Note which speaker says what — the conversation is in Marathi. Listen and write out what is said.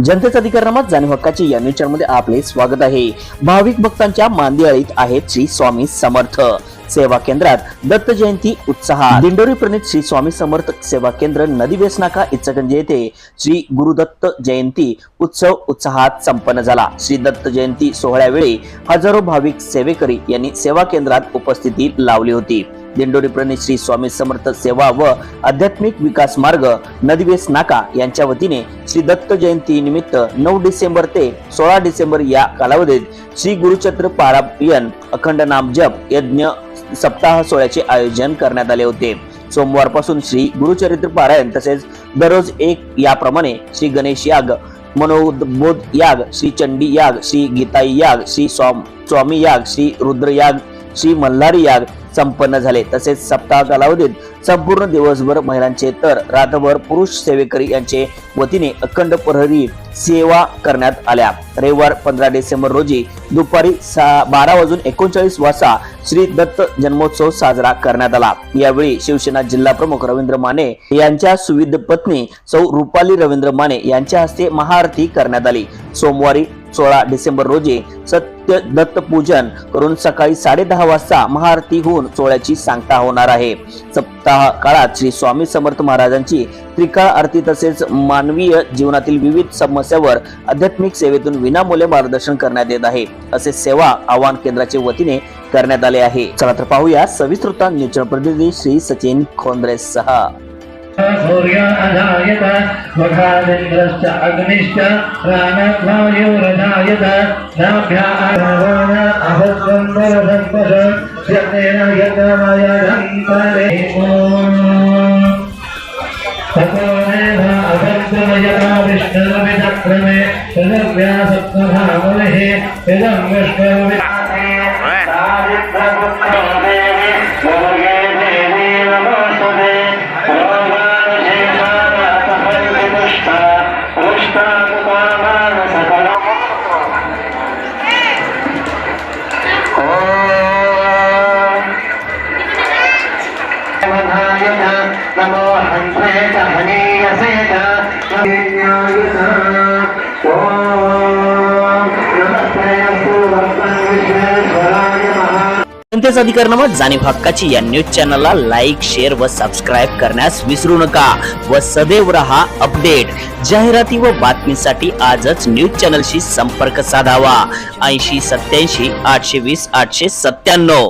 Speaker 1: जनतेचा अधिकारनामा जाणीव हक्काची या न्यूज चॅनल मध्ये आपले स्वागत आहे। भाविक भक्तांच्या मांदियाळीत आहेत श्री स्वामी समर्थ सेवा केंद्रात दत्त जयंती उत्साहात। दिंडोरी प्रणित श्री स्वामी समर्थ सेवा केंद्र नदी वेसनाका इचलकरंजी येथे श्री गुरुदत्त जयंती उत्सव उत्साहात संपन्न झाला। श्री दत्त जयंती सोहळ्यावेळी हजारो भाविक सेवेकरी यांनी सेवा केंद्रात उपस्थिती लावली होती। दिंडोरी प्रणित श्री स्वामी समर्थ सेवा व आध्यात्मिक विकास मार्ग नदीवेस नाका यांच्या वतीने श्री दत्त जयंती निमित्त 9 डिसेंबर ते 16 डिसेंबर या कालावधीत श्री गुरुचरित्र पारायण अखंड नाम जप यज्ञ सप्ताह सोहळ्याचे आयोजन करण्यात आले होते। सोमवारपासून श्री गुरुचरित्र पारायण तसेच दररोज एक याप्रमाणे श्री गणेश याग, मनोबोध याग, श्री चंडी याग, श्री गीताई याग, श्री स्वामी याग, श्री रुद्र याग, श्री मल्हारी याग संपन्न झाले। तसेच सप्ताह कालावधीत संपूर्ण दिवसभर महिलांचे तर रात्रभर पुरुष सेवेकरी यांचे वतीने अखंड प्रहरी सेवा करण्यात आल्या। रविवार 15 डिसेंबर रोजी दुपारी 12:39 वाजता श्री दत्त जन्मोत्सव साजरा करण्यात आला। यावेळी शिवसेना जिल्हा प्रमुख रवींद्र माने यांच्या सुविध पत्नी सौ रुपाली रवींद्र माने यांच्या हस्ते महाआरती करण्यात आली। सोमवारी 16 डिसेंबर रोजी सत्य दत्त पूजन करून सकाळी 10:30 वाजता महाआरती होऊन सोहळ्याची सांगता होणार आहे। सप्ताह काळात श्री स्वामी समर्थ महाराजांची त्रिकाळ आरती तसेच मानवीय जीवनातील विविध समस्यावर आध्यात्मिक सेवेतून विनामूल्य मार्गदर्शन करण्यात येत आहे, असे सेवा आवाहन केंद्राच्या वतीने करण्यात आले आहे। चला तर पाहूया सविस्तर न्यूज प्रतिनिधी श्री सचिन खोंद्रे सह।
Speaker 2: सूर्य अजायत वघादिन्द्रश्च अग्निश्च प्राणवायुरजायत नाभ्या आधारण अभस्वन्दरसम्पद यतेन यतमयधन्तरे ततोनेव अभस्वमयता विष्णुर्विचक्रमे तदव्या सप्तभावमहे इदं विष्णुर्विचारे नमो हंसे हनीयसे
Speaker 1: जनतेचा अधिकारनामा जाणीव हक्काची या न्यूज चॅनलला लाईक, शेअर व सबस्क्राईब करण्यास विसरू नका व सदैव रहा अपडेट। जाहिराती व बातमीसाठी आजच न्यूज चॅनलशी संपर्क साधावा। 80 87 820 897।